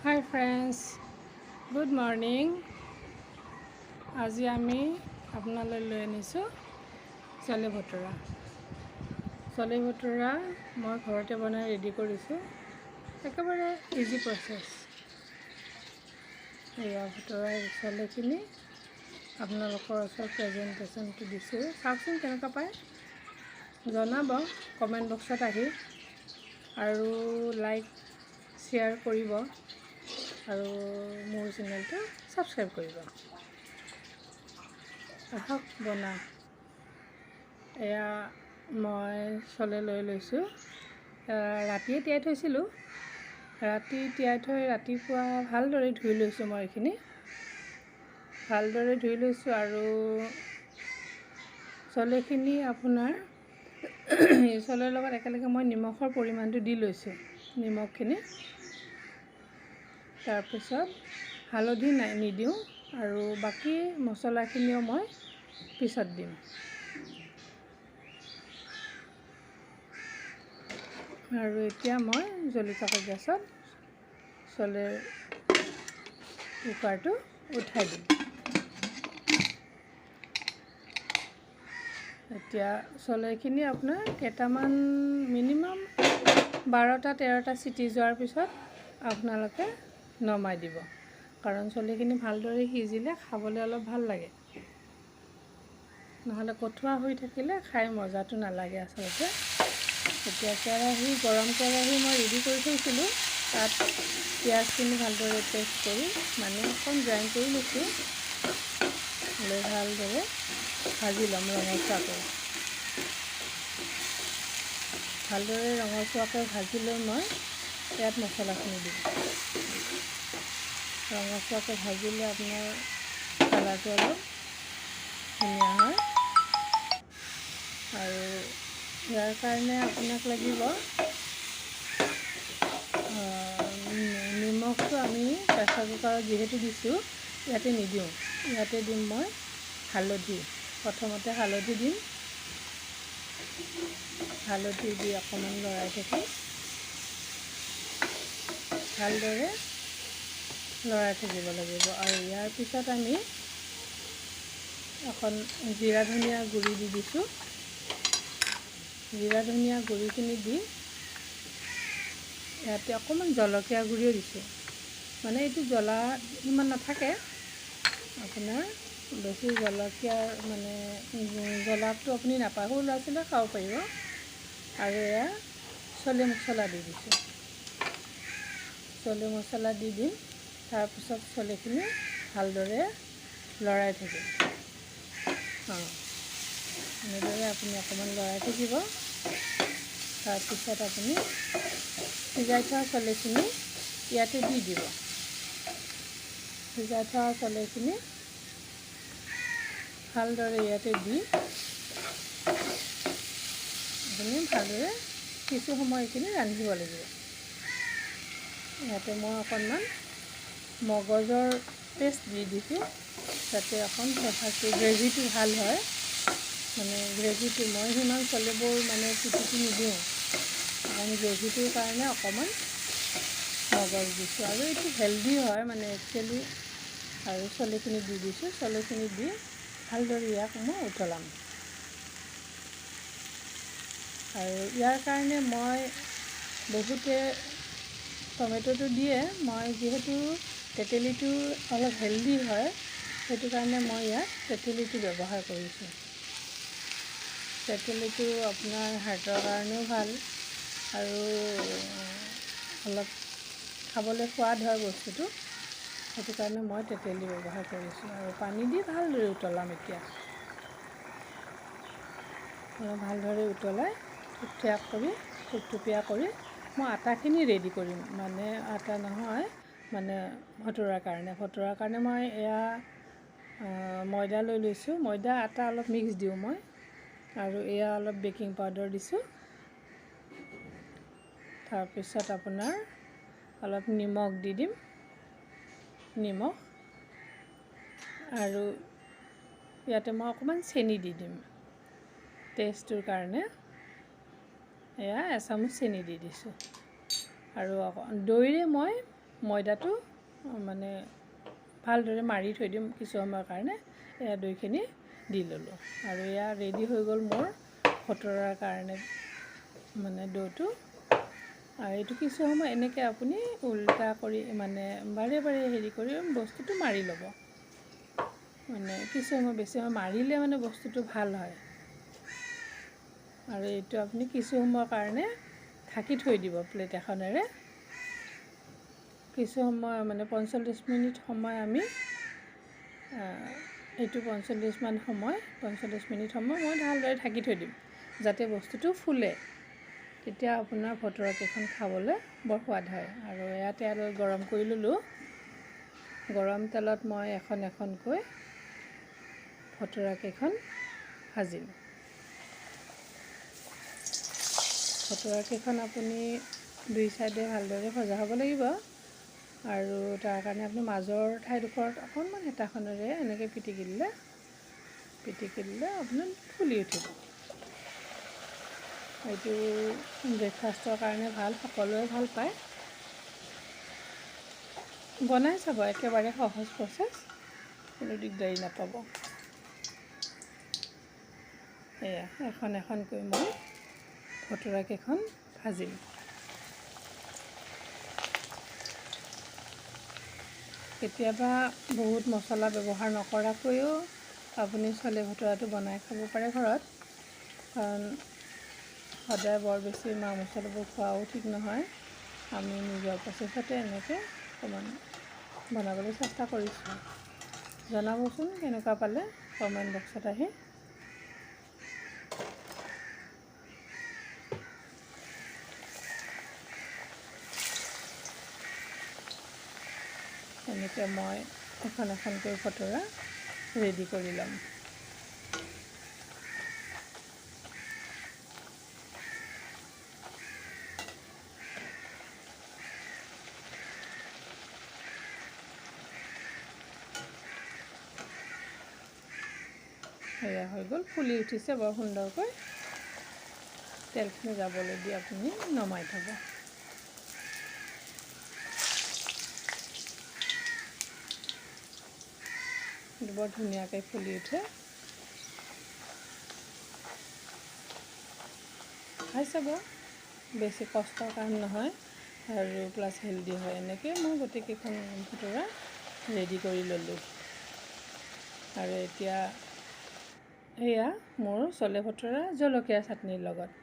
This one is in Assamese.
Hi friends, good morning. আজি আমি আপোনালৈ লৈ আনিছোঁ চলে ভটোৰা। চলে ভটোৰা মই ঘৰতে বনাই ৰেডি কৰিছোঁ। একেবাৰে ইজি প্ৰচেছ। এয়া ভটোৰাৰ চলেখিনি আপোনালোকৰ ওচৰত প্ৰেজেণ্টেশ্যনটো দিছোঁ। চাওকচোন কেনেকুৱা পায়, জনাব কমেণ্ট বক্সত আহি, আৰু লাইক শ্বেয়াৰ কৰিব আৰু মোৰ চেনেলটো ছাবস্ক্ৰাইব কৰিব। আহক বনাওঁ। এয়া মই চলে লৈ লৈছোঁ। ৰাতিয়ে তিয়াই থৈছিলোঁ। ৰাতি তিয়াই থৈ ৰাতিপুৱা ভালদৰে ধুই লৈছোঁ। মই এইখিনি ভালদৰে ধুই লৈছোঁ আৰু চলেখিনি আপোনাৰ চলেৰ লগত একেলগে মই নিমখৰ পৰিমাণটো দি লৈছোঁ। নিমখখিনি তাৰপিছত হালধি নিদিওঁ আৰু বাকী মছলাখিনিও মই পিছত দিম। আৰু এতিয়া মই জলকীয়া গেছত চলেৰ কুকাৰটো উঠাই দিম। এতিয়া চলেখিনি আপোনাৰ কেইটামান মিনিমাম 12-13টা চিটি যোৱাৰ পিছত আপোনালোকে নমাই দিব, কাৰণ চলেখিনি ভালদৰে সিজিলে খাবলৈ অলপ ভাল লাগে। নহ'লে কঠুৱা হৈ থাকিলে খাই মজাটো নালাগে আচলতে। এতিয়া গৰম কেৰাহী মই ৰেডি কৰি থৈছিলোঁ। তাত পিঁয়াজখিনি ভালদৰে পেষ্ট কৰি মানে অকণ গ্ৰাইণ্ড কৰি লৈছোঁ। লৈ ভালদৰে ভাজি ল'ম ৰঙচুৱাকৈ। ভালদৰে ৰঙচুৱাকৈ ভাজি লৈ মই ইয়াত মছলাখিনি দিম। ৰঙচুৱাকৈ ভাজিলে আপোনাৰ কালাৰটো অলপ ধুনীয়া হয়। আৰু ইয়াৰ কাৰণে আপোনাক লাগিব নিমখটো আমি প্ৰেছাৰ কুকাৰত যিহেতু দিছোঁ, ইয়াতে নিদিওঁ। ইয়াতে দিম মই হালধি। প্ৰথমতে হালধি দিম। হালধি দি অকণমান লৰাই থাকিম। ভালদৰে লৰাই থাকিব লাগিব। আৰু ইয়াৰ পিছত আমি অকণ জিৰা ধনিয়া গুড়ি দি দিছোঁ। জিৰা ধনিয়া গুড়িখিনি দি ইয়াতে অকণমান জলকীয়া গুড়িও দিছোঁ। মানে এইটো জ্বলা ইমান নাথাকে, আপোনাৰ বেছি জলকীয়াৰ মানে জ্বলাটো আপুনি নাপায়, সৰু ল'ৰা ছোৱালীয়ে খাব পাৰিব। আৰু এয়া চলে মছলা দি দিছোঁ। চলে মছলা দি দিম। তাৰপিছত চলেখিনি ভালদৰে লৰাই থাকিম। এনেদৰে আপুনি অকণমান লৰাই থাকিব। তাৰপিছত আপুনি সিজাই থোৱা চলেখিনি ইয়াতে দি দিব। সিজাই থোৱা চলেখিনি ভালদৰে ইয়াতে দি আপুনি ভালদৰে কিছু সময় এইখিনি ৰান্ধিব লাগিব। ইয়াতে মই অকণমান মগজৰ পেষ্ট দি দিছোঁ, যাতে অকণ গ্ৰেভিটো ভাল হয়। মানে গ্ৰেভিটো মই সিমান চলেবোৰ মানে পিটিকি নিদিওঁ, কাৰণ গ্ৰেভিটোৰ কাৰণে অকণমান মগজ দিছোঁ। আৰু এইটো হেল্ডি হয় মানে একচুৱেলি। আৰু চলেখিনি দি দিছোঁ। চলেখিনি দি ভালদৰে ইয়াক মই উতলাম। আৰু ইয়াৰ কাৰণে মই বহুতে টমেটোটো দিয়ে। মই যিহেতু তেতেলীটো অলপ হেল্ডি হয়, সেইটো কাৰণে মই ইয়াত তেতেলীটো ব্যৱহাৰ কৰিছোঁ। তেতেলীটো আপোনাৰ হাৰ্টৰ কাৰণেও ভাল আৰু অলপ খাবলৈ সোৱাদ হয় বস্তুটো, সেইটো কাৰণে মই তেতেলী ব্যৱহাৰ কৰিছোঁ। আৰু পানী দি ভালদৰে উতলাম। এতিয়া ভালদৰে উতলাই থুপথুপীয়া কৰি মই আটাখিনি ৰেডি কৰিম। মানে আটা নহয়, মানে ভটোৰাৰ কাৰণে মই এয়া ময়দা লৈ লৈছোঁ। ময়দা আটা অলপ মিক্স দিওঁ মই। আৰু এয়া অলপ বেকিং পাউডাৰ দিছোঁ। তাৰপিছত আপোনাৰ অলপ নিমখ দি দিম। নিমখ আৰু ইয়াতে মই অকণমান চেনি দি দিম টেষ্টটোৰ কাৰণে। এয়া এচামুচ চেনি দি দিছোঁ। আৰু দৈৰে মই ময়দাটো মানে ভালদৰে মাৰি থৈ দিম কিছু সময়ৰ কাৰণে। এয়া দৈখিনি দি ল'লোঁ আৰু এয়া ৰেডি হৈ গ'ল মোৰ ভটৰাৰ কাৰণে মানে দৈটো। আৰু এইটো কিছু সময় এনেকৈ আপুনি উল্টা কৰি মানে বাৰে বাৰে হেৰি কৰি বস্তুটো মাৰি ল'ব। মানে কিছু সময় বেছি সময় মাৰিলে মানে বস্তুটো ভাল হয়। আৰু এইটো আপুনি কিছু সময়ৰ কাৰণে ঢাকি থৈ দিব প্লেট এখনেৰে। কিছু সময় মানে 45 মিনিট সময় আমি এইটো 45 মিনিট সময় মই ভালদৰে ঢাকি থৈ দিম যাতে বস্তুটো ফুলে। তেতিয়া আপোনাৰ ভটৰাকেইখন খাবলৈ বৰ সোৱাদ হয়। আৰু এয়া তেল গৰম কৰি ল'লোঁ। গৰম তেলত মই এখন এখনকৈ ভটৰাকেইখন ভাজিলোঁ। ভটৰাকেইখন আপুনি দুই চাইডে ভালদৰে ভজা হ'ব লাগিব। আৰু তাৰ কাৰণে আপুনি মাজৰ ঠাইডোখৰত অকণমান হেতাখনেৰে এনেকৈ পিটিকি দিলে আপোনাৰ ফুলি উঠিব। এইটো ব্ৰেকফাষ্টৰ কাৰণে ভাল, সকলোৱে ভাল পায়। বনাই চাব, একেবাৰে সহজ প্ৰচেছ, কোনো দিগদাৰি নাপাব। এয়া এখন এখনকৈ মই ভটৰাকেইখন ভাজিম। কেতিয়াবা বহুত মছলা ব্যৱহাৰ নকৰাকৈও আপুনি চলে ভটৰাটো বনাই খাব পাৰে ঘৰত। কাৰণ সদায় বৰ বেছি মা মছলাবোৰ খোৱাও ঠিক নহয়। আমি নিজৰ প্ৰচেছতে এনেকৈ অকণমান বনাবলৈ চেষ্টা কৰিছোঁ। জনাবচোন কেনেকুৱা পালে কমেণ্ট বক্সত আহি। এনেকৈ মই এখন এখনকৈ ভটৰা ৰেডি কৰি ল'ম। এয়া হৈ গ'ল, ফুলি উঠিছে বৰ সুন্দৰকৈ। তেলখিনি যাবলৈ দি আপুনি নমাই থ'ব। বৰ ধুনীয়াকৈ ফুলি উঠে। খাই চাব, বেছি কষ্টৰ কাম নহয় আৰু প্লাছ হেল্ডি হয়। এনেকৈ মই গোটেইকেইখন ভটৰা ৰেডি কৰি ল'লোঁ। আৰু এতিয়া এয়া মোৰ চলে ভটৰা জলকীয়া চাটনিৰ লগত।